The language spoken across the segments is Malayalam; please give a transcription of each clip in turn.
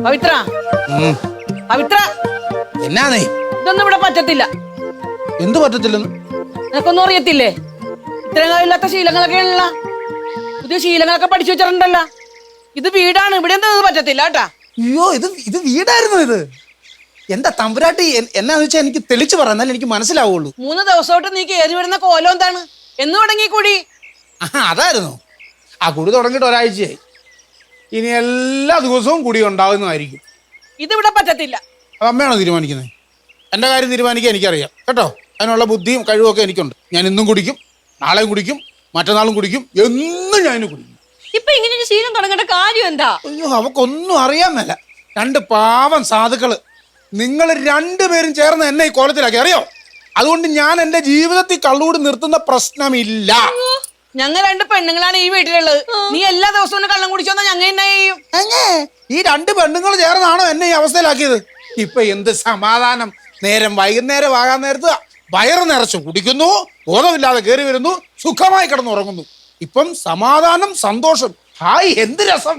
പവിത്ര പവിത്ര എന്നാന്നേ ഇതൊന്നും ഇവിടെ പറ്റത്തില്ല. എന്ത് പറ്റത്തില്ലെന്ന് നിനക്കൊന്നും അറിയത്തില്ലേ? ഇത്രയും കാലമില്ലാത്ത ശീലങ്ങളൊക്കെ ഉള്ള പുതിയ ശീലങ്ങളൊക്കെ പഠിച്ചു വെച്ചിട്ടുണ്ടല്ലോ. ഇത് വീടാണ്, ഇവിടെ ഒന്നും പറ്റത്തില്ല കേട്ടാ. അയ്യോ ഇത് വീടായിരുന്നു. ഇത് എന്താ തമ്പുരാട്ടി എന്നാന്ന് വെച്ചാൽ എനിക്ക് തെളിച്ചു പറഞ്ഞാൽ എനിക്ക് മനസ്സിലാവുള്ളൂ. 3 ദിവസമായിട്ട് നീ കയറി വരുന്ന കോലം എന്താണ്? എന്ന് തുടങ്ങി കൂടി? അതായിരുന്നു ആ കുടി തുടങ്ങിയിട്ട് ഒരാഴ്ചയായി. ഇനി എല്ലാ ദിവസവും കുടി ഉണ്ടാകുന്നതായിരിക്കും. ഇതിവിടെ പറ്റത്തില്ല. അത് അമ്മയാണോ തീരുമാനിക്കുന്നത്? എൻ്റെ കാര്യം തീരുമാനിക്കാൻ എനിക്കറിയാം കേട്ടോ. അതിനുള്ള ബുദ്ധിയും കഴിവുമൊക്കെ എനിക്കുണ്ട്. ഞാൻ ഇന്നും കുടിക്കും, നാളെയും കുടിക്കും, മറ്റന്നാളും കുടിക്കും, എന്നും ഞാനും കുടിക്കും. ഇപ്പൊ ഇങ്ങനെ ഒരു ശീലം തുടങ്ങേണ്ട കാര്യം എന്താ? അയ്യോ അവക്കൊന്നും അറിയാൻ മേല. 2 പാവം സാധുക്കള് നിങ്ങൾ 2 പേരും ചേർന്ന് എന്നെ ഈ കോലത്തിലാക്കി, അറിയോ? അതുകൊണ്ട് ഞാൻ എൻ്റെ ജീവിതത്തിൽ കള്ളുകൂടി നിർത്തുന്ന പ്രശ്നമില്ല. ഞങ്ങൾ 2 പെണ്ണുങ്ങളാണ് ഈ വീട്ടിലുള്ളത്. നീ എല്ലാ ദിവസവും കള്ളം കുടിച്ചോന്നാ ഞങ്ങൾ എന്നാ ചെയ്യും? ഈ 2 പെണ്ണുങ്ങൾ ചേർന്നാണോ എന്നെ ഈ അവസ്ഥയിലാക്കിയത്? ഇപ്പൊ എന്ത് സമാധാനം. നേരം വൈകുന്നേരം ആകാൻ നേരത്ത് വയറ് നിറച്ചു കുടിക്കുന്നു, ബോധമില്ലാതെ കയറി വരുന്നു, സുഖമായി കിടന്നുറങ്ങുന്നു. ഇപ്പം സമാധാനം, സന്തോഷം. ഹായ്, എന്ത് രസം.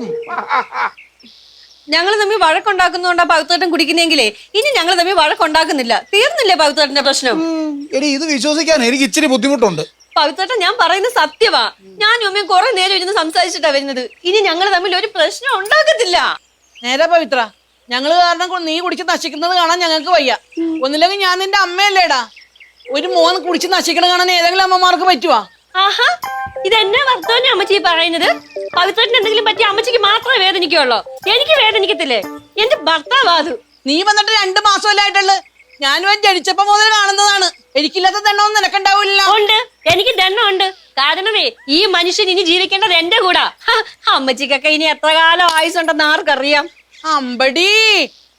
ഞങ്ങൾ തമ്മിൽ വഴക്കുണ്ടാക്കുന്നോണ്ടാ പവിത്രേട്ടൻ കുടിക്കുന്നെങ്കിലേ ഇനി ഞങ്ങൾ തമ്മിൽ വഴക്കുണ്ടാക്കുന്നില്ല. തീർന്നില്ലേ പവിത്രേട്ടന്റെ പ്രശ്നം? എടി ഇത് വിശ്വസിക്കാൻ എനിക്ക് ഇച്ചിരി ബുദ്ധിമുട്ടുണ്ട്. പവിത്രേട്ടൻ ഞാൻ പറയുന്നത് സത്യവാ. ഞാനും അമ്മയും കുറെ നേരം ഇരുന്ന് സംസാരിച്ചിട്ടാ വരുന്നത്. ഇനി ഞങ്ങൾ തമ്മിൽ ഒരു പ്രശ്നം ഉണ്ടാക്കത്തില്ല. നേരെ പവിത്ര, ഞങ്ങള് കാരണം നീ കുടിച്ച് നശിക്കുന്നത് കാണാൻ ഞങ്ങൾക്ക് വയ്യ. ഒന്നില്ലെങ്കിൽ ഞാൻ നിന്റെ അമ്മയല്ലേടാ. ഒരു മോൻ കുടിച്ച് നശിക്കണം കാണാൻ ഏതെങ്കിലും അമ്മമാർക്ക് പറ്റുവാ? ആഹാ, ഇതെന്നെ വർത്തമാനം അമ്മച്ചി പറയുന്നത്? പവിത്രത്തിന് എന്തെങ്കിലും പറ്റി അമ്മച്ചിക്ക് മാത്രമേ വേദനിക്കുള്ളൂ, എനിക്ക് വേദനിക്കത്തില്ലേ? എന്റെ ഭർത്താവാ അത്. നീ വന്നിട്ട് 2 മാസമല്ലായിട്ടുള്ളു. ഞാനും ജനിച്ചപ്പോ മുതൽ കാണുന്നതാണ്. എനിക്കില്ലാത്ത ദണ്ണമൊന്നും നിനക്കുണ്ടാവില്ല. ഉണ്ട്, എനിക്ക് ദണ്ണമുണ്ട്. കാരണമേ ഈ മനുഷ്യൻ ഇനി ജീവിക്കേണ്ടത് എന്റെ കൂടാ. അമ്മച്ചിക്കൊക്കെ ഇനി എത്ര കാലം ആയുസുണ്ടെന്ന് ആർക്കറിയാം? അമ്പടി,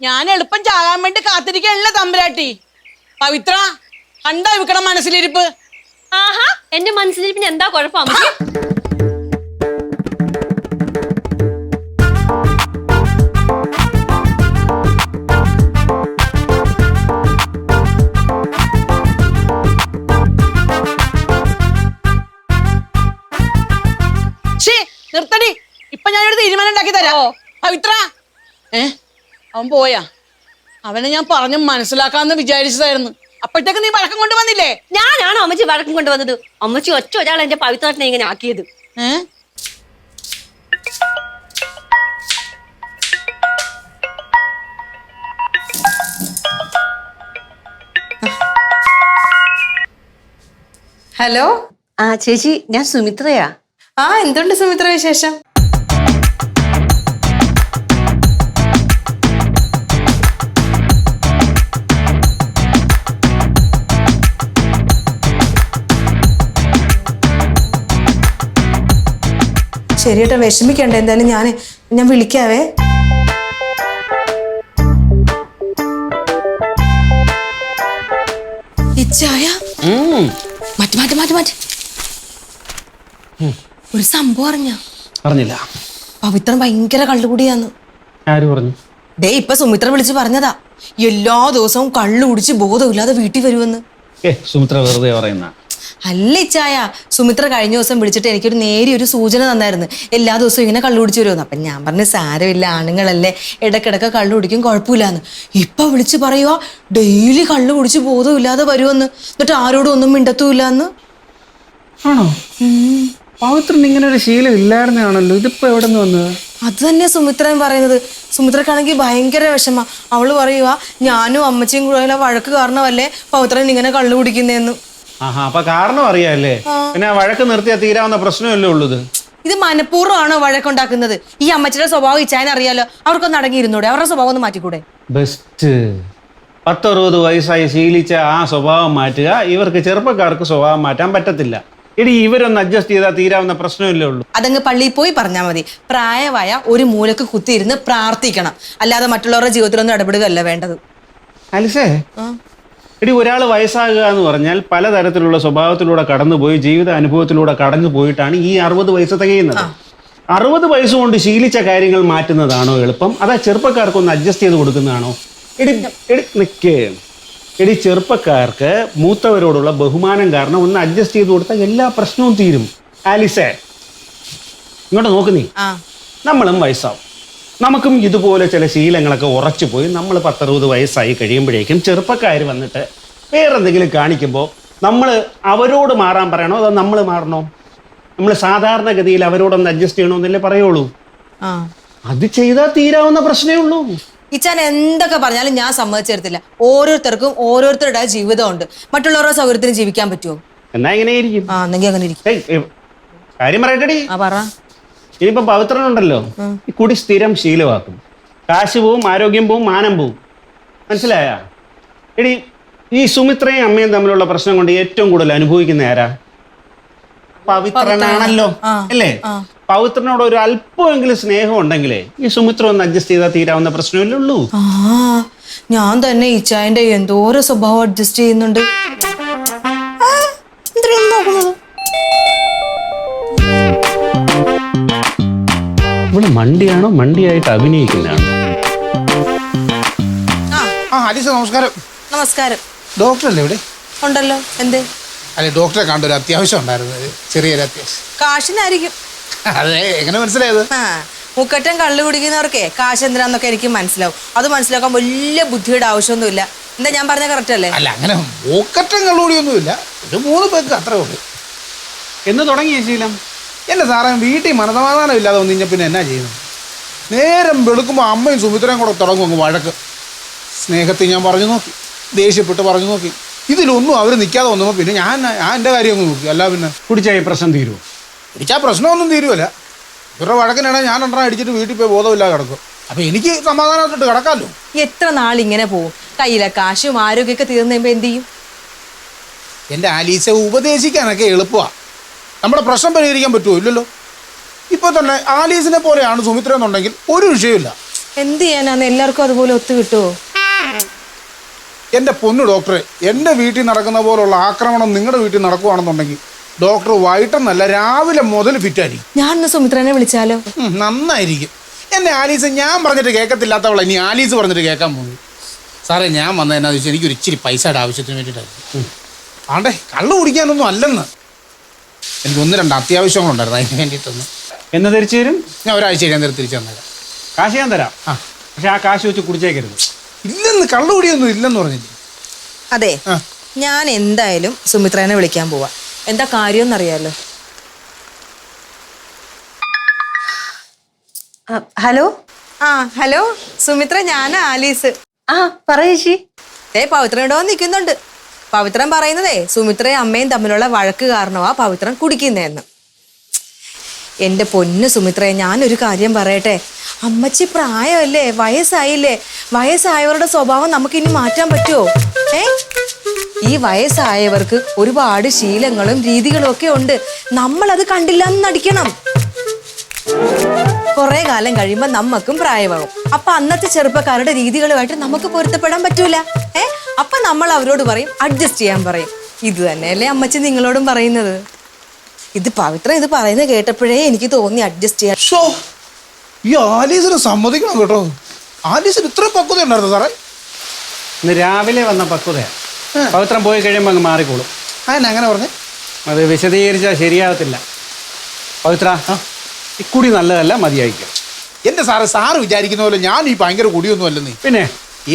ഞാൻ എളുപ്പം ചാകാൻ വേണ്ടി കാത്തിരിക്കല്ല തമ്പുരാട്ടി. പവിത്ര, കണ്ടാ വിൽക്കണം മനസ്സിലിരിപ്പ്. ആഹാ, എന്റെ മനസ്സിലിരിപ്പിന് എന്താ കുഴപ്പം അമ്മച്ചി? നിർത്തടി, ഇപ്പൊ ഞാനൊരു തീരുമാനം ഉണ്ടാക്കി തരാം. പവിത്ര, അവൻ പോയാ? അവനെ ഞാൻ പറഞ്ഞു മനസ്സിലാക്കാന്ന് വിചാരിച്ചതായിരുന്നു. അപ്പോഴത്തേക്ക് നീ വഴക്കം കൊണ്ടുവന്നില്ലേ? ഞാനാണോ അമ്മച്ചി വഴക്കം കൊണ്ടുവന്നത്? അമ്മച്ചി ഒരാൾ എന്റെ പവിത്രത്തിനെ ഇങ്ങനെ ആക്കിയത്. ഹലോ. ചേച്ചി, ഞാൻ സുമിത്രയാ. എന്തുണ്ട് സുമിത്ര വിശേഷം? ശരി കേട്ടോ, വിഷമിക്കണ്ട. എന്തായാലും ഞാൻ വിളിക്കാവേ. ഇച്ചായ മാറ്റി ഒരു സംഭവം അറിഞ്ഞില്ല. പവിത്രൻ ഭയങ്കര കള്ളുകൂടിയാന്ന്. ആര് പറഞ്ഞു? ദേ ഇപ്പൊ സുമിത്ര വിളിച്ച് പറഞ്ഞതാ. എല്ലാ ദിവസവും കള്ളു കുടിച്ച് ബോധമില്ലാതെ വീട്ടിൽ വരുമെന്ന്. സുമിത്ര വെറുതെ പറയുന്ന അല്ല ഇച്ചായ, സുമിത്ര കഴിഞ്ഞ ദിവസം വിളിച്ചിട്ട് എനിക്കൊരു നേരിയൊരു സൂചന തന്നായിരുന്നു. എല്ലാ ദിവസവും ഇങ്ങനെ കള്ളു കുടിച്ചു വരുമെന്ന്. അപ്പൊ ഞാൻ പറഞ്ഞു സാരമില്ല, ആണുങ്ങളല്ലേ, ഇടക്കിടക്ക് കള്ളു കുടിക്കും, കുഴപ്പമില്ലാന്ന്. ഇപ്പൊ വിളിച്ച് പറയുക ഡെയിലി കള്ളു കുടിച്ച് ബോധമില്ലാതെ വരുമെന്ന്. എന്നിട്ട് ആരോടും ഒന്നും മിണ്ടത്തുമില്ലാന്ന്. ആണോ? പവിത്രൻ ഇങ്ങനെ ഒരു ശീലം ഇല്ലായിരുന്നാണല്ലോ, ഇതിപ്പോ എവിടെ നിന്ന് വന്നത്? അത് തന്നെ സുമിത്രൻ പറയുന്നത്. സുമിത്രക്കാണെങ്കിൽ ഭയങ്കര വിഷമ. അവള് പറയുക ഞാനും അമ്മച്ചിയും കൂടെ വഴക്ക് കാരണമല്ലേ പവിത്രൻ ഇങ്ങനെ കള്ളു കുടിക്കുന്നതെന്ന്. അപ്പൊ കാരണം അറിയാല്ലേ? പിന്നെ വഴക്ക് നിർത്തിയാൽ തീരാവുന്ന പ്രശ്നമല്ലേ ഉള്ളത്. ഇത് മനഃപൂർവ്വമാണോ വഴക്കുണ്ടാക്കുന്നത്? ഈ അമ്മച്ചിയുടെ സ്വഭാവം ഇച്ചാൻ അറിയാലോ. അവർക്കൊന്ന് അടങ്ങിയിരുന്നൂടെ? അവരുടെ സ്വഭാവം ഒന്ന് മാറ്റിക്കൂടെ? ബെസ്റ്റ്. 10-60 വയസ്സായി ശീലിച്ച ആ സ്വഭാവം മാറ്റുക. ഇവർക്ക് ചെറുപ്പക്കാർക്ക് സ്വഭാവം മാറ്റാൻ പറ്റത്തില്ല. ഇനി ഇവരൊന്ന് അഡ്ജസ്റ്റ് ചെയ്താൽ തീരാവുന്ന പ്രശ്നമല്ലേ ഉള്ളൂ. അതങ്ങ് പള്ളിയിൽ പോയി പറഞ്ഞാൽ മതി. പ്രായമായ ഒരു മൂലക്ക് കുത്തിയിരുന്ന് പ്രാർത്ഥിക്കണം, അല്ലാതെ മറ്റുള്ളവരുടെ ജീവിതത്തിലൊന്നും ഇടപെടുകയല്ല വേണ്ടത്. അലിസേ, ഒരാൾ വയസ്സാകുക എന്ന് പറഞ്ഞാൽ പലതരത്തിലുള്ള സ്വഭാവത്തിലൂടെ കടന്നുപോയി ജീവിത അനുഭവത്തിലൂടെ കടന്നു പോയിട്ടാണ് ഈ 60 വയസ്സ് തികയുന്നത്. 60 വയസ്സുകൊണ്ട് ശീലിച്ച കാര്യങ്ങൾ മാറ്റുന്നതാണോ എളുപ്പം, അതാ ചെറുപ്പക്കാർക്കൊന്ന് അഡ്ജസ്റ്റ് ചെയ്ത് കൊടുക്കുന്നതാണോ? ചെറുപ്പക്കാർക്ക് മൂത്തവരോടുള്ള ബഹുമാനം കാരണം ഒന്ന് അഡ്ജസ്റ്റ് ചെയ്ത് കൊടുത്താൽ എല്ലാ പ്രശ്നവും തീരും. ആലിസേ, ഇങ്ങോട്ട് നോക്ക്. നീ നമ്മളും വയസ്സാവും, നമുക്കും ഇതുപോലെ ചില ശീലങ്ങളൊക്കെ ഉറച്ചു പോയി നമ്മൾ 10-60 വയസ്സായി കഴിയുമ്പോഴേക്കും ചെറുപ്പക്കാർ വന്നിട്ട് വേറെന്തെങ്കിലും കാണിക്കുമ്പോൾ നമ്മൾ അവരോട് മാറാൻ പറയണോ അതോ നമ്മൾ മാറണോ? നമ്മൾ സാധാരണഗതിയിൽ അവരോടൊന്ന് അഡ്ജസ്റ്റ് ചെയ്യണമെന്നല്ലേ പറയുള്ളൂ. ആ അത് ചെയ്താൽ തീരാവുന്ന പ്രശ്നമേ ഉള്ളൂ. ഇച്ചാൻ എന്തൊക്കെ പറഞ്ഞാലും ഞാൻ സമ്മതിച്ചു തരത്തില്ല. ഓരോരുത്തർക്കും ഓരോരുത്തരുടെ ജീവിതമുണ്ട്. മറ്റുള്ളവരുടെ സൗകര്യത്തിന് ജീവിക്കാൻ പറ്റുമോ? എന്നാ എങ്ങനെയായിരിക്കും? ആ എന്നെങ്കിൽ അങ്ങനെ ഇരിക്കും. കാര്യം പറയട്ടെടി. ആ പറ. ഇനിയിപ്പം പവിത്രനുണ്ടല്ലോ, ഈ കുടി സ്ഥിരം ശീലമാക്കും. കാശ് പോവും, ആരോഗ്യം പോവും, മാനം പോവും. മനസ്സിലായ? എടി, ഈ സുമിത്രയും അമ്മയും തമ്മിലുള്ള പ്രശ്നം കൊണ്ട് ഏറ്റവും കൂടുതൽ അനുഭവിക്കുന്ന ആരാ? പവിത്രനാണല്ലോ, അല്ലേ? പവിത്രനോട് ഒരു അല്പമെങ്കിലും സ്നേഹം ഉണ്ടെങ്കിലേ ഈ സുമിത്ര ഒന്ന് അഡ്ജസ്റ്റ് ചെയ്താൽ തീരാവുന്ന പ്രശ്നമല്ലേ ഉള്ളൂ. ആ ഞാൻ തന്നെ ഇച്ചായന്റെ എന്തോരോ സ്വഭാവം അഡ്ജസ്റ്റ് ചെയ്യുന്നുണ്ട്. ഇവിടെ മണ്ടിയാണോ മണ്ടിയായിട്ട് അഭിനയിക്കുന്നതാണോ? ആലീസ നമസ്കാരം. നമസ്കാരം. ഡോക്ടറല്ലേ ഇവിടെ? ഉണ്ടല്ലോ. എന്തേ? അല്ലെ, ഡോക്ടറെ കണ്ടൊരു അത്യാവശ്യം ഉണ്ടായിരുന്നു, ചെറിയൊരു അത്യാവശ്യം. കാശിനായിരിക്കും. അതെ, എങ്ങനെ മനസ്സിലായത്? ആ മുക്കറ്റം കള്ളു കുടിക്കുന്നവർക്കേ കാശ് എന്തിനാന്നൊക്കെ എനിക്ക് മനസ്സിലാവും. അത് മനസ്സിലാക്കാൻ വലിയ ബുദ്ധിയുടെ ആവശ്യമൊന്നുമില്ല. എന്താ ഞാൻ പറഞ്ഞ കറക്റ്റ് അല്ലേ? അല്ല, അങ്ങനെ മൂക്കറ്റം കള്ളുകൂടിയൊന്നുമില്ല, ഒരു 3 പേർക്ക് അത്രേ ഉള്ളൂ. എന്ന് തുടങ്ങിയ ശീലം എന്റെ സാറേ, വീട്ടിൽ മനസമാധാനം ഇല്ലാതെ വന്നു കഴിഞ്ഞാൽ പിന്നെ എന്നാ ചെയ്യുന്നത്? നേരം വെളുക്കുമ്പോൾ അമ്മയും സുമിത്രയും കൂടെ തുടങ്ങും അങ്ങ് വഴക്ക്. സ്നേഹത്തിൽ ഞാൻ പറഞ്ഞു നോക്കി, ദേഷ്യപ്പെട്ട് പറഞ്ഞു നോക്കി, ഇതിലൊന്നും അവർ നിൽക്കാതെ വന്നപ്പോൾ പിന്നെ ഞാൻ എൻ്റെ കാര്യം അങ്ങ് നോക്കി. അല്ല പിന്നെ കുടിച്ചാൽ ഈ പ്രശ്നം തീരുമോ? പിടിച്ചാൽ പ്രശ്നമൊന്നും തീരുമല്ല. ഇവരുടെ വഴക്കിനിടെ ഞാൻ 2 അടിച്ചിട്ട് വീട്ടിൽ പോയി ബോധമില്ലാതെ കിടക്കും. അപ്പം എനിക്ക് സമാധാനമായിട്ട് കിടക്കാമല്ലോ. എത്ര നാളിങ്ങനെ പോവും? കയ്യിലെ കാശും ആരോഗ്യമൊക്കെ തീർന്നു കഴിയുമ്പോൾ എന്ത് ചെയ്യും? എൻ്റെ ആലീസെ ഉപദേശിക്കാനൊക്കെ എളുപ്പമാണ്. നമ്മുടെ പ്രശ്നം പരിഹരിക്കാൻ പറ്റുമോ? ഇല്ലല്ലോ. ഇപ്പോൾ തന്നെ ആലീസിനെ പോലെയാണ് സുമിത്ര എന്നുണ്ടെങ്കിൽ ഒരു വിഷയമില്ല. എന്ത് ചെയ്യാനാന്ന്? എല്ലാവർക്കും അതുപോലെ ഒത്തു കിട്ടുമോ? എൻ്റെ പൊന്നു ഡോക്ടറെ, എൻ്റെ വീട്ടിൽ നടക്കുന്ന പോലുള്ള ആക്രമണം നിങ്ങളുടെ വീട്ടിൽ നടക്കുകയാണെന്നുണ്ടെങ്കിൽ ഡോക്ടർ വൈകിട്ടെന്നല്ല രാവിലെ മുതൽ ഫിറ്റായിരിക്കും. ഞാൻ ഇന്ന് സുമിത്രനെ വിളിച്ചാലോ? നന്നായിരിക്കും. എന്നെ ആലീസ് ഞാൻ പറഞ്ഞിട്ട് കേൾക്കത്തില്ലാത്തവളെ ഇനി ആലീസ് പറഞ്ഞിട്ട് കേൾക്കാൻ പോകും. സാറേ, ഞാൻ വന്നതെന്നാന്ന് വെച്ചാൽ എനിക്കൊരു ഇച്ചിരി പൈസയുടെ ആവശ്യത്തിന് വേണ്ടിയിട്ടായിരുന്നു. ആണ്ടേ, കള്ളു കുടിക്കാനൊന്നും അല്ലെന്ന്. എനിക്ക് 1-2 അത്യാവശ്യങ്ങളുണ്ടായിരുന്നു, അതിന് വേണ്ടിയിട്ടൊന്ന്. എന്ന് തിരിച്ചു തരും? ഞാൻ ഒരാഴ്ച കഴിയാൻ തിരിച്ചു തന്നേക്കാം. കാശ് ഞാൻ തരാം. പക്ഷെ ആ കാശ് വെച്ച് കുടിച്ചേക്കരുത്. ഇല്ലെന്ന്, കള്ളുകുടിയൊന്നും ഇല്ലെന്ന് പറഞ്ഞില്ലേ? അതെ, ഞാൻ എന്തായാലും സുമിത്രനെ വിളിക്കാൻ പോവാ. എന്താ കാര്യം എന്നറിയാലോ? ഹലോ. ആ ഹലോ സുമിത്ര, ഞാനാ ആലീസ്. ആ പറയേച്ചി. പവിത്രനോടോ നിൽക്കുന്നുണ്ട്. പവിത്രൻ പറയുന്നതേ സുമിത്രയും അമ്മയും തമ്മിലുള്ള വഴക്ക് കാരണമാ പവിത്രൻ കുടിക്കുന്നതെന്ന്. എന്റെ പൊന്ന് സുമിത്രയെ, ഞാനൊരു കാര്യം പറയട്ടെ. അമ്മച്ചി പ്രായമല്ലേ, വയസ്സായില്ലേ? വയസ്സായവരുടെ സ്വഭാവം നമുക്കിനി മാറ്റാൻ പറ്റുമോ? ഈ വയസ്സായവർക്ക് ഒരുപാട് ശീലങ്ങളും രീതികളും ഒക്കെ ഉണ്ട്. നമ്മളത് കണ്ടില്ല എന്ന് നടിക്കണം. കുറെ കാലം കഴിയുമ്പോൾ നമുക്കും പ്രായമാകും. അപ്പൊ അന്നത്തെ ചെറുപ്പക്കാരുടെ രീതികളുമായിട്ട് നമുക്ക് പൊരുത്തപ്പെടാൻ പറ്റൂല. അപ്പൊ നമ്മൾ അവരോട് പറയും, അഡ്ജസ്റ്റ് ചെയ്യാൻ പറയും. ഇത് തന്നെയല്ലേ അമ്മച്ചി നിങ്ങളോടും പറയുന്നത്? ഇത് പവിത്ര ഇത് പറയുന്നത് കേട്ടപ്പോഴേ എനിക്ക് തോന്നി അഡ്ജസ്റ്റ് ചെയ്യാൻ. ഈ ആലീസിന് സമ്മതിക്കണം കേട്ടോ. ആലീസിന് ഇത്ര പക്വത ഉണ്ടായിരുന്നു സാറേ? ഇന്ന് രാവിലെ വന്ന പക്വതയാണ്. പവിത്രം പോയി കഴിയുമ്പോൾ അങ്ങ് മാറിക്കോളും. അങ്ങനെ പറഞ്ഞേ? അത് വിശദീകരിച്ചാൽ ശരിയാകത്തില്ല. പവിത്ര, ഈ കുടി നല്ലതല്ല, മതിയായിരിക്കും. എൻ്റെ സാറ് വിചാരിക്കുന്ന പോലെ ഞാൻ ഈ ഭയങ്കര കുടിയൊന്നും അല്ലെന്നേ. പിന്നെ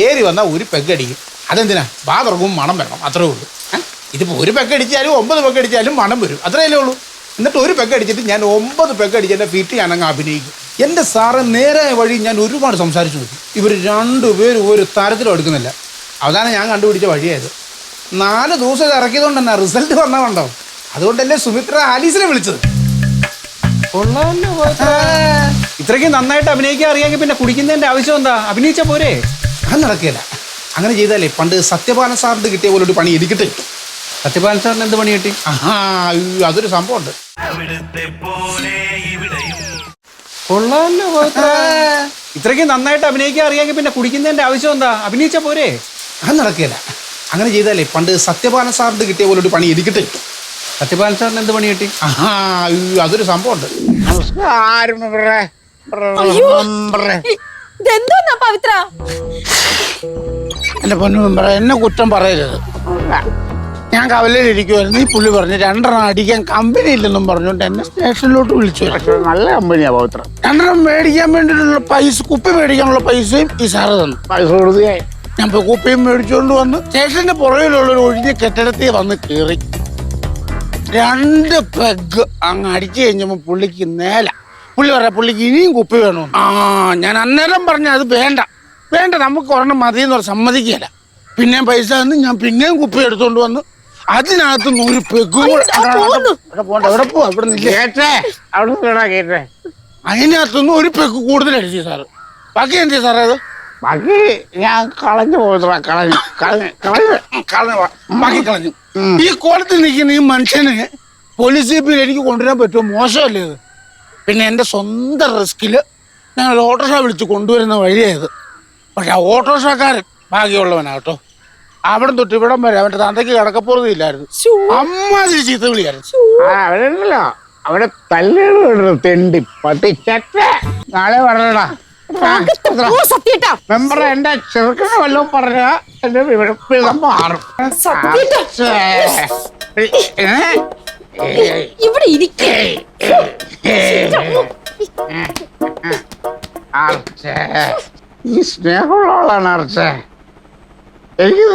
ഏറി വന്നാൽ ഒരു പെഗ്ഗടിക്കും. അതെന്തിനാ? ബാ തുറക്കും, മണം വരണം, അത്രേ ഉള്ളൂ. ഇതിപ്പോൾ ഒരു പെഗ്ഗടിച്ചാലും 9 പെഗ്ഗടിച്ചാലും മണം വരും, അത്രയല്ലേ ഉള്ളൂ. എന്നിട്ട് ഒരു പെഗ്ഗടിച്ചിട്ട് ഞാൻ 9 പെഗ്ഗടിച്ച് എൻ്റെ ഫീറ്റ് ഞാനങ്ങ് അഭിനയിക്കും. എൻ്റെ സാറ് നേരെ വഴി ഞാൻ ഒരുപാട് സംസാരിച്ചു നോക്കി. ഇവർ 2 പേരും ഒരു തരത്തിലും എടുക്കുന്നില്ല. അവസാനം ഞാൻ കണ്ടുപിടിച്ച വഴിയായത്. 4 ദിവസം ഇത് ഇറക്കിയതുകൊണ്ട് തന്നെ റിസൾട്ട് വന്നതുണ്ടോ? അതുകൊണ്ടല്ലേ സുമിത്ര ആലീസിനെ വിളിച്ചത്. ഇത്രയ്ക്ക് നന്നായിട്ട് അഭിനയിക്കാൻ അറിയാമെങ്കിൽ പിന്നെ കുടിക്കുന്നതിന്റെ ആവശ്യം എന്താ? അഭിനയിച്ച പോരെ? അത് നടക്കില്ല. അങ്ങനെ ചെയ്താലേ പണ്ട് സത്യപാലൻ സാറിന് കിട്ടിയ പോലെ ഒരു പണി എനിക്കിട്ട് കിട്ടും. സത്യപാലൻ സാറിന് എന്ത് പണി കിട്ടി? അതൊരു സംഭവമുണ്ട്. കൊള്ളാമല്ലോ. ഇത്രയ്ക്ക് നന്നായിട്ട് അഭിനയിക്കാൻ അറിയാമെങ്കിൽ പിന്നെ കുടിക്കുന്നതിന്റെ ആവശ്യം എന്താ? അഭിനയിച്ച പോരെ? അത് നടക്കില്ല. അങ്ങനെ ചെയ്താലേ പണ്ട് സത്യപാലൻ സാറിന് കിട്ടിയ പോലെ ഒരു പണി എനിക്കിട്ട് കിട്ടും. സത്യപാലൻ സാറിന് എന്ത് പണി കിട്ടി? അതൊരു സംഭവമുണ്ട്. ഇതെന്തോന്നാ പവിത്ര? എന്റെ പൊന്നു മെമ്പറ, എന്നെ കുറ്റം പറയരുത്. ഞാൻ കവലയിലിരിക്കുമായിരുന്നു. ഈ പുള്ളി പറഞ്ഞു 2 അടിക്കാൻ കമ്പനി ഇല്ലെന്നും പറഞ്ഞുകൊണ്ട് എന്നെ സ്റ്റേഷനിലോട്ട് വിളിച്ചു. പക്ഷെ നല്ല കമ്പനിയാ പവിത്രം. 2 മേടിക്കാൻ വേണ്ടിയിട്ടുള്ള പൈസ, കുപ്പി മേടിക്കാനുള്ള പൈസയും ഈ സാറ് തന്നു. പൈസ കൊടുക്കുകയായി. ഞാൻ ഇപ്പൊ കുപ്പിയും മേടിച്ചുകൊണ്ട് വന്ന് സ്റ്റേഷന്റെ പുറകിലുള്ള ഒരു ഒഴിഞ്ഞ കെട്ടിടത്തിൽ വന്ന് കയറി 2 പെഗ് അങ്ങ് അടിച്ചു കഴിഞ്ഞപ്പോ പുള്ളിക്ക് പുള്ളി പറയാ പുള്ളിക്ക് ഇനിയും കുപ്പി വേണോ. ഞാൻ അന്നേരം പറഞ്ഞ അത് വേണ്ട നമുക്ക് ഒരെണ്ണം മതി എന്ന് പറഞ്ഞ സമ്മതിക്കല. പിന്നെയും പൈസ തന്ന് ഞാൻ പിന്നെയും കുപ്പി എടുത്തോണ്ട് വന്ന് അതിനകത്ത് 100 പെഗ് എവിടെ പോവാ ഇവിടെ കേട്ടേ, അവിടെ കേട്ടേ. അതിനകത്തുനിന്ന് 1 പെഗ് കൂടുതൽ അടിച്ചു സാറ്. ബാക്കി എന്ത് സാറേ അത്? ബാക്കി ഞാൻ കളഞ്ഞു പോയത്ര കളഞ്ഞു. ബാക്കി കളഞ്ഞു. ഈ കോലത്തിൽ നിൽക്കുന്ന ഈ മനുഷ്യനെ പോലീസ് ജീപ്പിൽ എനിക്ക് കൊണ്ടുവരാൻ പറ്റുമോ? മോശമല്ലേ ഇത്? പിന്നെ എൻ്റെ സ്വന്തം റിസ്കിൽ ഞങ്ങൾ ഓട്ടോറിക്ഷ വിളിച്ച് കൊണ്ടുവരുന്ന വഴിയായത്. പക്ഷെ ആ ഓട്ടോറിക്ഷക്കാരൻ ഭാഗ്യമുള്ളവനാട്ടോ. അവിടെ തൊട്ട് ഇവിടം വരെ അവന്റെ തന്തയ്ക്ക് കിടക്കപ്പുറത്തില്ലായിരുന്നു. അമ്മാതിരി ചീത്ത വിളിയായിരുന്നു. അവരുണ്ടല്ലോ, അവിടെ തല്ലുകൾ തെണ്ടി പട്ടി ചട്ട. നാളെ പറഞ്ഞടാ മെമ്പർ എന്റെ ചെറുക്കനെ വല്ലതും പറഞ്ഞ എന്റെ വിധം മാറും. ഇവിടെ ഇരിക്കേ. ഈ സ്നേഹമുള്ള ആളാണ് അർച്ചേ. എനിക്ക്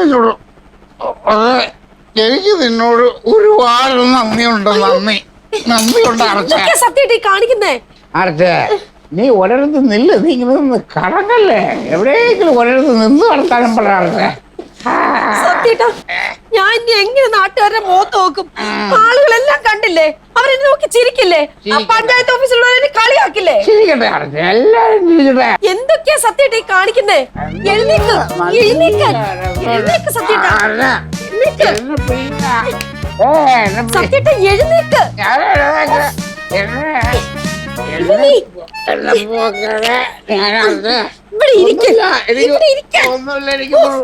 നിന്നോട് ഒരുപാട് നന്ദിയുണ്ട്. നന്ദിയുണ്ട് അർച്ചേ. സത്യമായിട്ട് കാണിക്കുന്നേ അർച്ചേ, നീ ഒരിടത്ത് നില്ല്. നീ ഇങ്ങനെ നിന്ന് കറങ്ങല്ലേ. എവിടെയെങ്കിലും ഒരിടത്ത് നിന്ന് വർത്താനം പറയാറേ. സത്യേട്ടാ, ഞാൻ ഇനി എങ്ങനെ നാട്ടുകാരുടെ മുഖത്ത് നോക്കും? ആളുകളെല്ലാം കണ്ടില്ലേ, അവരെന്നെ നോക്കി ചിരിക്കില്ലേ? ആ പഞ്ചായത്ത് ഓഫീസിലുള്ളവരെ കളിയാക്കില്ലേ? ചിരിക്കട്ടെ അർച്ചേ, എല്ലാരും ചിരിക്കട്ടെ. എന്തൊക്കെയാ സത്യേട്ടാ ഈ കാണിക്കുന്നേ? എഴുന്നേക്ക് സത്യേട്ടാ, സത്യേട്ടാ എഴുന്നേക്ക്.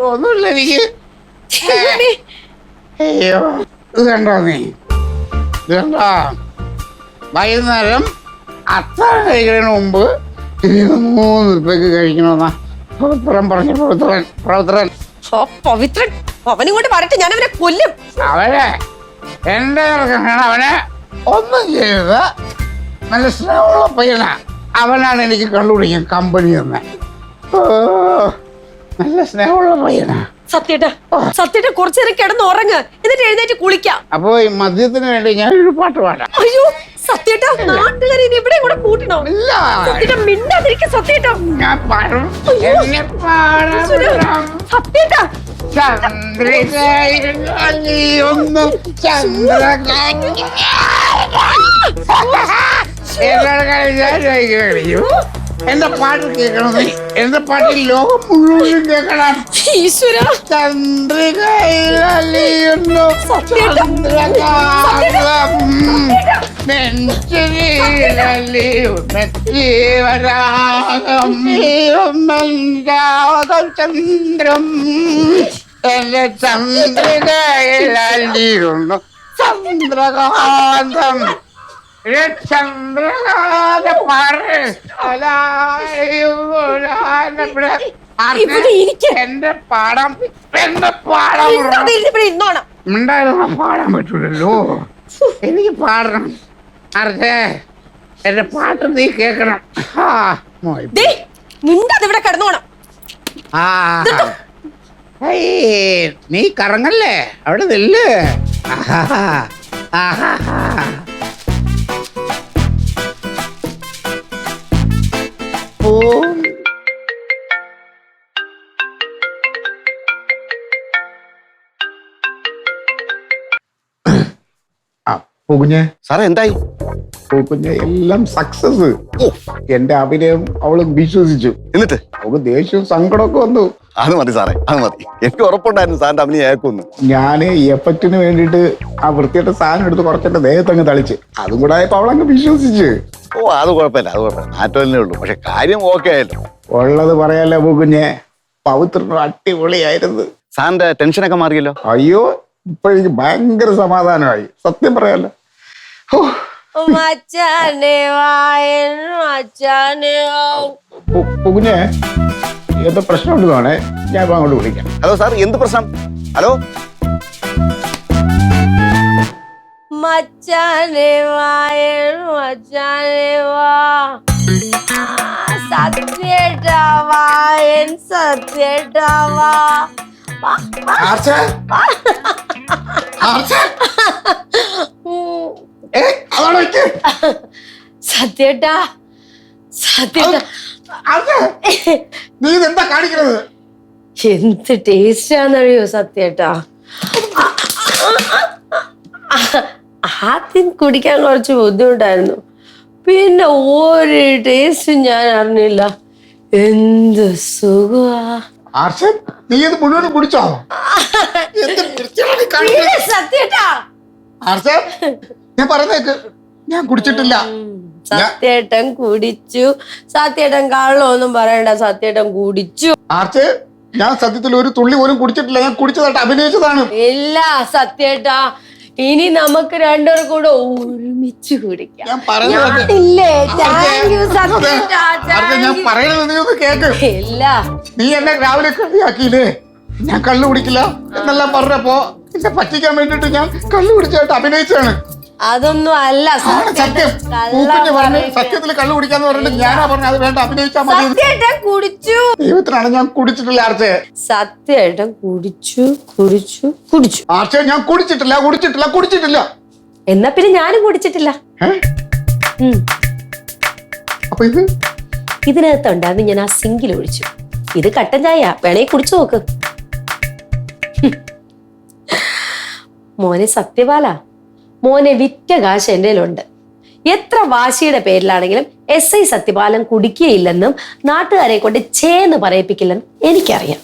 ഒന്നുമില്ല എനിക്ക്. അയ്യോ, ഇത് കണ്ടോ നീ? ഇത് കണ്ടോ? വൈകുന്നേരം അത്താഴം കഴിക്കുന്നതിന് മുമ്പ് 3 രൂപയ്ക്ക് കഴിക്കണമെന്നാ പവിത്രൻ പറഞ്ഞു. പവിത്രൻ അവനിങ്ങോട്ട് പറയട്ടെ, ഞാൻ അവനെ കൊല്ലും. അവനെ എന്റെ അവനെ ഒന്നും ചെയ്ത് നല്ല സ്നേഹമുള്ള പയ്യനാ. അവനാണ് എനിക്ക് കണ്ടുപിടിക്കാൻ കമ്പനി തന്നെ. നല്ല സ്നേഹമുള്ള പയ്യനാ. സത്യേട്ടാ കുറച്ചു നേരം കിടന്ന് ഉറങ്ങ്, എന്നിട്ട് എഴുന്നേറ്റ് കുളിക്കാം. അപ്പൊ ഈ മദ്യത്തിന് വേണ്ടി ഞാനൊരു പാട്ട് പാടാം. അയ്യോ സത്യേട്ടാ, നാട്ടുകാരെ ഇവിടെ കൂടെ കൂട്ടണോ? ഇല്ല, സത്യേട്ടാ മിണ്ടാതിരിക്ക. സത്യേട്ടാ ഞാൻ പാടും. എന്നെ പാടാം. സത്യേട്ടാ ചന്ദ്രികയൊന്നും കളിക്കും. എന്റെ പാട്ട് കേൾക്കണം നീ. എന്റെ പാട്ടിൽ ലോകം മുഴുവൻ കേൾക്കണം. ഈശ്വര, ചന്ദ്രികയിലലിയുന്നു ചന്ദ്രം. എന്റെ ചന്ദ്രികയിലലിയുന്നു ചന്ദ്രകാന്തം. എന്റെ പാടം ഉണ്ടായിരുന്ന പാടാൻ പറ്റൂലല്ലോ. എനിക്ക് പാടണം അർച്ചേ. എന്റെ പാട്ട് നീ കേക്കണം. ഇവിടെ കിടന്നോണം. നീ കറങ്ങല്ലേ, അവിടെ നില്ല്. കുഞ്ഞെ സാറേ എന്തായി? കുഞ്ഞെ എല്ലാം സക്സസ്. എന്റെ അഭിനയം അവള് വിശ്വസിച്ചു. എന്നിട്ട് അവൾക്ക് ദേഷ്യവും സങ്കടമൊക്കെ വന്നു. അത് മതി സാറേ, അത് മതി. എനിക്ക് ഉറപ്പുണ്ടായിരുന്നു സാറിന്റെ അഭിനയം ഏക്കൊന്നു. ഞാന് എഫക്റ്റിന് വേണ്ടിയിട്ട് ആ വൃത്തിയായിട്ട് സാധനം എടുത്ത് കുറച്ചെന്റെ ദേഹത്തങ്ങ് തളിച്ച്, അതും കൂടെ ആയപ്പോ അവളങ്ങ് വിശ്വസിച്ച്. ഓ അത് കുഴപ്പമില്ല, അത് കുഴപ്പമില്ല. നാറ്റോലിനേ ഉള്ളൂ. പക്ഷെ കാര്യം ഓക്കെ ആയല്ലോ. ഉള്ളത് പറയാലോ കുഞ്ഞെ, പവിത്രനും അടിപൊളിയായിരുന്നു. സാറിന്റെ ടെൻഷനൊക്കെ മാറിയല്ലോ. അയ്യോ, ഇപ്പൊ എനിക്ക് ഭയങ്കര സമാധാനമായി. സത്യം പറയാലോ. കുഞ്ഞെ എന്താ പ്രശ്നമുണ്ട് തോണേ, ഞാൻ ഇപ്പൊ അങ്ങോട്ട് വിളിക്കാം. ഹലോ സാർ, എന്ത് പ്രശ്നം? ഹലോ മച്ചാനെ വായൻ മച്ചാനെ വാ സത്യേട്ടാ വായൻ സത്യേട്ടാ വാ ആർച്ചേ? ആർച്ചേ? അതാണോ ഇത്? സത്യേട്ടാ സത്യേട്ടാ ആർച്ചേ, നീ ഇതെന്താ കാണിക്കുന്നത്? എന്ത് ടേസ്റ്റാന്നറിയോ സത്യേട്ടാ. ആദ്യം കുടിക്കാൻ കുറച്ച് ബുദ്ധിമുട്ടായിരുന്നു, പിന്നെ ഒരു ടേസ്റ്റും ഞാൻ അറിഞ്ഞില്ല. എന്ത് സുഖമാ. ആർച്ചേ, നീ ഇത് മുഴുവൻ കുടിച്ചോ? എന്ത് വൃത്തിയാണ് നീ കാണിക്കുന്നത്? സത്യേട്ടാ ആർച്ചേ, ഞാൻ പറഞ്ഞേക്ക്, ഞാൻ കുടിച്ചിട്ടില്ല. സത്യേട്ടൻ കുടിച്ചു. സത്യേട്ടൻ കള്ളൊന്നും പറയണ്ട, സത്യേട്ടൻ കുടിച്ചു. ആർച്ചേ, ഞാൻ സത്യത്തിൽ ഒരു തുള്ളി പോലും കുടിച്ചിട്ടില്ല. ഞാൻ കുടിച്ചതായിട്ട് അഭിനയിച്ചതാണ്. ഇല്ല സത്യേട്ടാ, ഇനി നമുക്ക് രണ്ടുപേരും കൂടെ ഒരുമിച്ച് കുടിക്കാം. ഞാൻ പറയുന്നത് ഞാനില്ലേ? Thank you, സത്യേട്ടാ. ആർച്ചേ, ഞാൻ പറയുന്നത് നീ ഒന്ന് കേക്ക്. ഇല്ല നീ എന്നെ രാവിലെ കൃതിയാക്കിയില്ലേ, ഞാൻ കള്ളു കുടിക്കില്ല എന്നെല്ലാം പറഞ്ഞപ്പോ എന്നെ പറ്റിക്കാൻ വേണ്ടിട്ട് ഞാൻ കള്ളു കുടിച്ചായിട്ട് അഭിനയിച്ചാണ്. അതൊന്നും അല്ല സത്യം. പൂക്കുഞ്ഞ് പറഞ്ഞ് സത്യത്തിൽ കള്ളു കുടിക്കാന്ന് പറഞ്ഞിട്ട് ഞാനാ പറഞ്ഞ അത് വേണ്ട, അഭിനയിച്ചാൽ മതി. സത്യേട്ടൻ കുടിച്ചു. ദൈവത്തിനാണ് ഞാൻ കുടിച്ചിട്ടില്ല ആർച്ചേ. സത്യേട്ടൻ കുടിച്ചു കുടിച്ചു കുടിച്ചു. ആർച്ചേ, ഞാൻ കുടിച്ചിട്ടില്ല കുടിച്ചിട്ടില്ല കുടിച്ചിട്ടില്ല. എന്നാ പിന്നെ ഞാനും കുടിച്ചിട്ടില്ല. ഉം. അപ്പൊ ഇത് ഇതിനകത്തുണ്ടായിരുന്നു ഞാൻ ആ സിങ്കിൽ ഒഴിച്ചു. ഇത് കട്ടൻ ചായ, വേണേ കുടിച്ചു നോക്ക്. മോനെ സത്യപാല, മോനെ വിറ്റ കാശ് എൻ്റെ കയ്യിലുണ്ട്. എത്ര വാശിയുടെ പേരിലാണെങ്കിലും SI സത്യപാലൻ കുടിക്കുകയില്ലെന്നും നാട്ടുകാരെ കൊണ്ട് ചേന്ന് പറയിപ്പിക്കില്ലെന്നും എനിക്കറിയാം.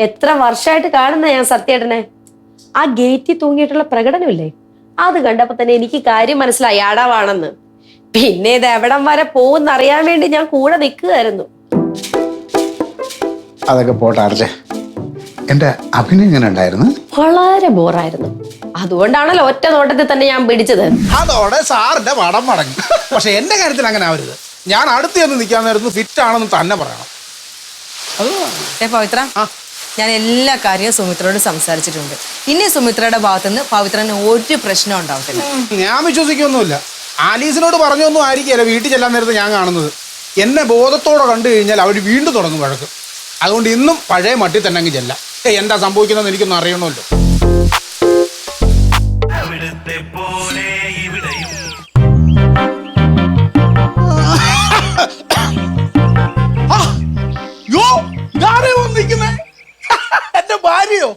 എത്ര വർഷമായിട്ട് കാണുന്ന ഞാൻ സത്യേട്ടനെ. ആ ഗേറ്റിൽ തൂങ്ങിയിട്ടുള്ള പ്രകടനമില്ലേ, അത് കണ്ടപ്പോ തന്നെ എനിക്ക് കാര്യം മനസ്സിലായി, അടവാണെന്ന്. പിന്നെ ഇത് എവിടം വരെ പോകുന്ന അറിയാൻ വേണ്ടി ഞാൻ കൂടെ നിൽക്കുകയായിരുന്നു. അതൊക്കെ പോട്ടെ ആർച്ചേ, എന്റെ അഭിനയം എങ്ങനെ ഉണ്ടായിരുന്നു? വളരെ ബോറായിരുന്നു. അതുകൊണ്ടാണല്ലോ ഒറ്റ നോട്ടത്തിൽ തന്നെ ഞാൻ പിടിച്ചത്. അതോടെ സാറിന്റെ വടം മടങ്ങി. പക്ഷെ എന്റെ കാര്യത്തിൽ അങ്ങനെ ആവരുത്. ഞാൻ അടുത്ത് ചെന്ന് നിൽക്കാൻ നേരത്ത് ഫിറ്റ് ആണെന്ന് തന്നെ പറയണം. പവിത്ര, ഞാൻ എല്ലാ കാര്യവും സുമിത്രയോട് സംസാരിച്ചിട്ടുണ്ട്. ഇനി സുമിത്രയുടെ ഭാഗത്തുനിന്ന് പവിത്രന് ഒരു പ്രശ്നം ഉണ്ടാവത്തില്ല. ഞാൻ വിശ്വസിക്കൊന്നുമില്ല. ആലീസിനോട് പറഞ്ഞൊന്നും ആയിരിക്കില്ല വീട്ടിൽ ചെല്ലാൻ നേരത്ത് ഞാൻ കാണുന്നത്. എന്നെ ബോധത്തോടെ കണ്ടു കഴിഞ്ഞാൽ അവർ വീണ്ടും തുടങ്ങും വഴക്ക്. അതുകൊണ്ട് ഇന്നും പഴയ മട്ടിൽ തന്നെ അങ്ങ് ചെല്ലാം. എന്താ സംഭവിക്കുന്നതെന്ന് എനിക്കൊന്നും അറിയണമല്ലോ. എന്റെ ഭാര്യയോ?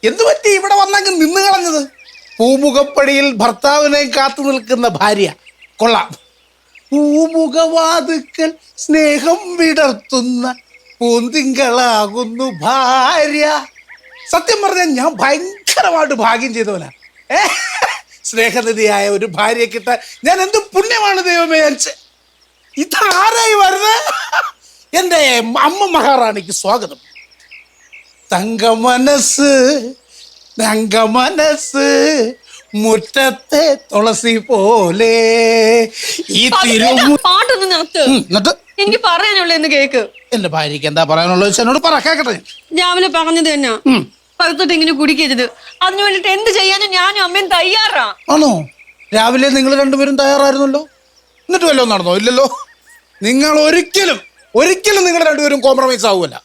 എന്തു പറ്റി ഇവിടെ വന്നെങ്കിൽ നിന്ന് കളഞ്ഞത്? പൂമുഖപ്പടിയിൽ ഭർത്താവിനെ കാത്തു നിൽക്കുന്ന ഭാര്യ കൊള്ളാം. പൂമുഖവാതുക്കൽ സ്നേഹം വിടർത്തുന്ന പൂന്തിങ്കളാകുന്നു ഭാര്യ. സത്യം പറഞ്ഞാൽ ഞാൻ ഭയങ്കരമായിട്ട് ഭാഗ്യം ചെയ്തവനാ. സ്നേഹനിധിയായ ഒരു ഭാര്യയെ കിട്ടാൻ ഞാൻ എന്ത് പുണ്യമാണ് ദൈവമേ. ഇതാരായി വരുന്നത്? എൻ്റെ അമ്മ മഹാറാണിക്ക് സ്വാഗതം. തങ്കമനസ് തങ്കമനസ് മുറ്റത്തെ തുളസി പോലെ ഈ പാട്ടൊന്നും നിർത്ത്. എനിക്ക് പറയാനുള്ള എന്ന് കേക്ക്. എന്റെ ഭാര്യക്ക് എന്താ പറയാനുള്ളത് എന്നോട് പറ, കേക്കട്ടെ. രാവിലെ പറഞ്ഞത് തന്നെ പഴുത്തോട്ട് ഇങ്ങനെ കുടിക്കരുത്. അതിനു വേണ്ടിട്ട് എന്ത് ചെയ്യാനും ഞാനും അമ്മയും തയ്യാറാ. ആണോ? രാവിലെ നിങ്ങൾ രണ്ടുപേരും തയ്യാറായിരുന്നല്ലോ, എന്നിട്ട് വല്ലതും നടന്നോ? ഇല്ലല്ലോ. നിങ്ങൾ ഒരിക്കലും നിങ്ങൾ രണ്ടുപേരും കോംപ്രമൈസ് ആവുമല്ല.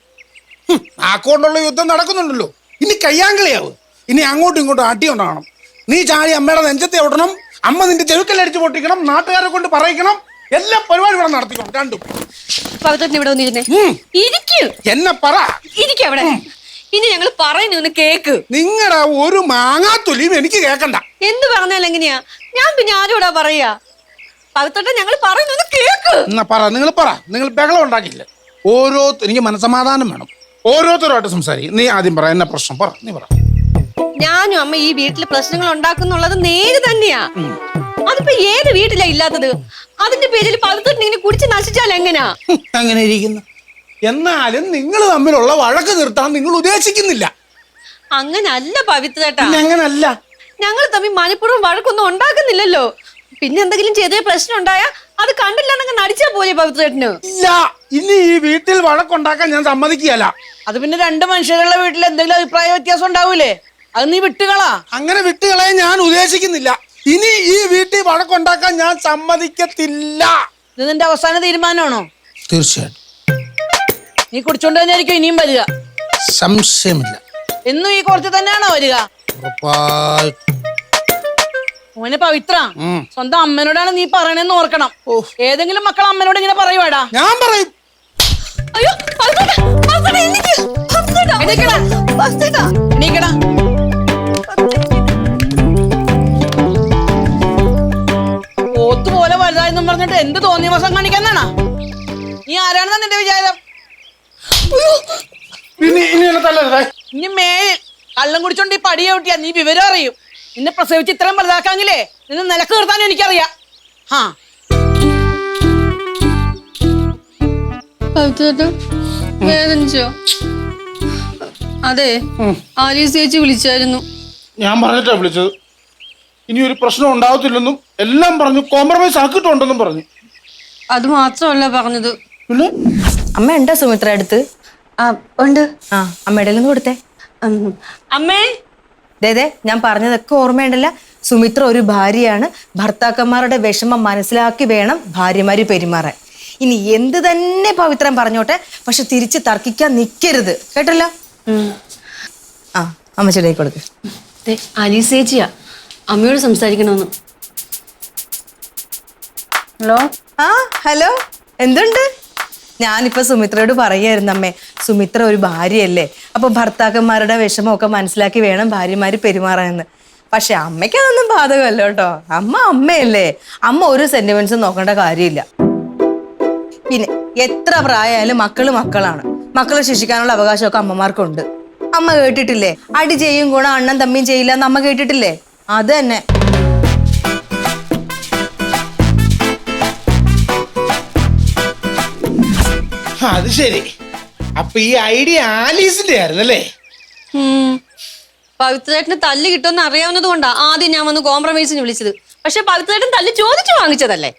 ആക്കൊണ്ടുള്ള യുദ്ധം നടക്കുന്നുണ്ടല്ലോ. ഇനി കയ്യാങ്കളിയാവും. ഇനി അങ്ങോട്ടും ഇങ്ങോട്ടും അടി ഉണ്ടാകണം. നീ ചാടി അമ്മയുടെ നെഞ്ചത്തെ ഓടണം, അമ്മ നിന്റെ ചെറുക്കല്ലടിച്ച് പൊട്ടിക്കണം, നാട്ടുകാരെ കൊണ്ട് പറയിക്കണം. എല്ലാ പരിപാടി ഇവിടെ നടത്തിക്കണം രണ്ടും. പവിത്രത്തിന് ഇവിടെ വന്നിരുന്നേ. എന്നെ പറ. ഇരിക്കവിടെ. ഇനി ഞങ്ങൾ പറയുന്നു കേക്ക്. നിങ്ങളുടെ ഒരു മാങ്ങാത്തൊലിയും എനിക്ക് കേക്കണ്ട. എന്ത് പറഞ്ഞാൽ എങ്ങനെയാ? ഞാൻ പിന്നെ ആരോടാ പറയാ? പവിത്രത്തെ ഞങ്ങൾ പറയുന്നു കേക്ക്. എന്നാ പറ, നിങ്ങൾ പറ. നിങ്ങൾ ബഹളം ഉണ്ടാക്കില്ല. എനിക്ക് മനസ്സമാധാനം വേണം. ഓരോരുത്തരുമായിട്ട് സംസാരിക്കും. നീ ആദ്യം പറ, എന്നെ പ്രശ്നം പറ. നീ പറ. ഞാനും അമ്മ ഈ വീട്ടിൽ പ്രശ്നങ്ങൾ ഉണ്ടാക്കുന്നുള്ളത് നേര് തന്നെയാ. അതിപ്പോ ഏത് വീട്ടിലാ ഇല്ലാത്തത്? അതിന്റെ പേരിൽ പവിത്രത്തിന് ഇങ്ങനെ കുടിച്ച് നശിച്ചാൽ എങ്ങനാ? അങ്ങനെ ഇരിക്കുന്നു. എന്നാലും നിങ്ങൾ തമ്മിലുള്ള വഴക്ക് നിർത്താൻ നിങ്ങൾ ഉദ്ദേശിക്കുന്നില്ല. അങ്ങനല്ല പവിത്രേട്ടാ, അങ്ങനല്ല. ഞങ്ങൾ തമ്മിൽ മനഃപൂർവ്വം വഴക്കൊന്നും ഉണ്ടാക്കുന്നില്ലല്ലോ. പിന്നെ എന്തെങ്കിലും ചെറിയ പ്രശ്നം ഉണ്ടായാ അത് കണ്ടില്ലെന്നങ്ങ് നടിച്ചാ പോലെ പവിത്രേട്ടന്. ഇല്ല, ഇനി ഈ വീട്ടിൽ വഴക്കുണ്ടാക്കാൻ ഞാൻ സമ്മതിക്കുകയല്ല. അത് പിന്നെ രണ്ട് മനുഷ്യരുള്ള വീട്ടിൽ എന്തെങ്കിലും അഭിപ്രായ വ്യത്യാസം ഉണ്ടാവൂലേ? അത് നീ വിട്ടുകളാ. അങ്ങനെ വിട്ടുകളയാൻ ഞാൻ ഉദ്ദേശിക്കുന്നില്ല. ഇനി ഈ വീട്ടിൽ വഴക്കുണ്ടാക്കാൻ ഞാൻ സമ്മതിക്കത്തില്ല. ഇത് നിന്റെ അവസാന തീരുമാനമാണോ? തീർച്ചയായിട്ടും. നീ കുടിച്ചോണ്ട് തന്നെയായിരിക്കും ഇനിയും വരിക? സംശയമില്ല. എന്നും ഈ കുറച്ച് തന്നെയാണോ വരിക? ഉറപ്പായിട്ടും. മോനെ പവിത്ര, സ്വന്തം അമ്മനോടാണ് നീ പറയണെന്ന് ഓർക്കണം. ഏതെങ്കിലും മക്കൾ അമ്മനോട് ഇങ്ങനെ പറയുവാടാ? ഞാൻ പറയും. അയ്യോ, എണീക്കടാ. പോത്തുപോലെ വലുതായെന്നും പറഞ്ഞിട്ട് എന്ത് തോന്നിയ വസം കാണിക്കാന്നാണാ? നീ ആരാണെന്നാ നിന്റെ വിചാരം? ഇനി മേലിൽ കള്ളം കുടിച്ചോണ്ട് ഈ പടി ചവിട്ടിയാ നീ വിവരം അറിയും. നിന്നെ പ്രസവിച്ച് ഇത്രയും വലുതാക്കാങ്കിലേ നിന്നെ നിലക്ക് നിർത്താനും എനിക്കറിയാം. ഹാ, വേദനിച്ചോ? അതെ, ആലീസ് ചേച്ചി വിളിച്ചായിരുന്നു. ഞാൻ പറഞ്ഞിട്ടാ വിളിച്ചത്. ഇനി ഒരു പ്രശ്നം ഉണ്ടാവത്തില്ലെന്നും എല്ലാം പറഞ്ഞു കോംപ്രമൈസ് ആക്കിയിട്ടുണ്ടെന്നും പറഞ്ഞു. അത് മാത്രമല്ല പറഞ്ഞത്. പിന്നെ അമ്മ ഉണ്ടോ സുമിത്ര അടുത്ത്? ഉണ്ട്. ആ, അമ്മയുടെ ഒന്ന് കൊടുത്തേ. അമ്മേ, ദേ ഞാൻ പറഞ്ഞതൊക്കെ ഓർമ്മയുണ്ടല്ല. സുമിത്ര ഒരു ഭാര്യയാണ്. ഭർത്താക്കന്മാരുടെ വിഷമം മനസ്സിലാക്കി വേണം ഭാര്യമാര് പെരുമാറാൻ. ഇനി എന്ത് തന്നെ പവിത്രം പറഞ്ഞോട്ടെ, പക്ഷെ തിരിച്ച് തർക്കിക്കാൻ നിൽക്കരുത്, കേട്ടല്ലോ? ആ, അമ്മ ചെടിയായി കൊടുക്ക്. ആലീസ് ചേച്ചിയാ, അമ്മയോട് സംസാരിക്കണമെന്ന്. ഹലോ. ആ, ഹലോ, എന്തുണ്ട്? ഞാനിപ്പോ സുമിത്രയോട് പറയായിരുന്നു അമ്മേ, സുമിത്ര ഒരു ഭാര്യയല്ലേ, അപ്പൊ ഭർത്താക്കന്മാരുടെ വിഷമമൊക്കെ മനസ്സിലാക്കി വേണം ഭാര്യമാര് പെരുമാറാനെന്ന്. പക്ഷെ അമ്മയ്ക്ക് അതൊന്നും ബാധകമല്ല കേട്ടോ. അമ്മ അമ്മയല്ലേ, അമ്മ ഒരു സെന്റിമെന്റ്സും നോക്കേണ്ട കാര്യമില്ല. പിന്നെ എത്ര പ്രായമായാലും മക്കള് മക്കളാണ്. മക്കളെ ശിക്ഷിക്കാനുള്ള അവകാശമൊക്കെ അമ്മമാർക്കുണ്ട്. അമ്മ കേട്ടിട്ടില്ലേ, അടി ചെയ്യും ഗുണം അണ്ണൻ തമ്മിയും ചെയ്യില്ല എന്ന് അമ്മ കേട്ടിട്ടില്ലേ? അത് തന്നെ. അത് ശരി. അപ്പൊ ഈ ഐഡിയ ആലീസിന്റെ ആയിരുന്നല്ലേ? പവിത്രേട്ടന് തല്ല് കിട്ടുമെന്ന് അറിയാവുന്നത് കൊണ്ടാ ആദ്യം ഞാൻ വന്ന് കോംപ്രമൈസിന് വിളിച്ചത്. പക്ഷെ പവിത്രേട്ടൻ തല്ല് ചോദിച്ചു വാങ്ങിച്ചതല്ലേ?